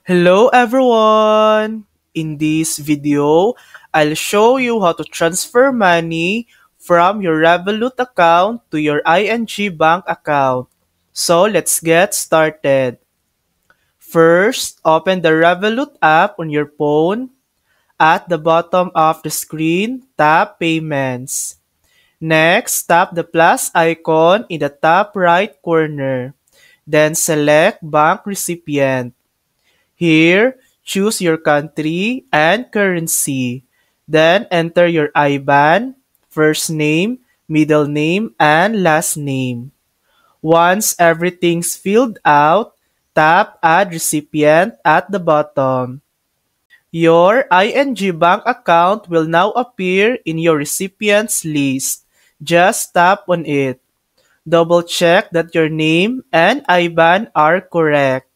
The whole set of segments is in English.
Hello everyone! In this video, I'll show you how to transfer money from your Revolut account to your ING Bank account. So let's get started. First, open the Revolut app on your phone. At the bottom of the screen, tap Payments. Next, tap the plus icon in the top right corner. Then select Bank Recipient. Here, choose your country and currency. Then enter your IBAN, first name, middle name, and last name. Once everything's filled out, tap Add Recipient at the bottom. Your ING Bank account will now appear in your recipients list. Just tap on it. Double check that your name and IBAN are correct.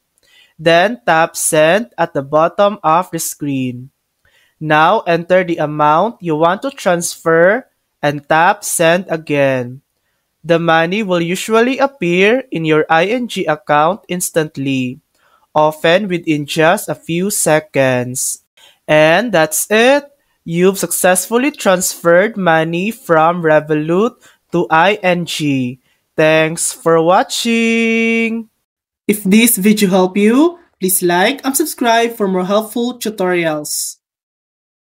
Then tap Send at the bottom of the screen. Now enter the amount you want to transfer and tap Send again. The money will usually appear in your ING account instantly, often within just a few seconds. And that's it! You've successfully transferred money from Revolut to ING. Thanks for watching! If this video helped you, please like and subscribe for more helpful tutorials.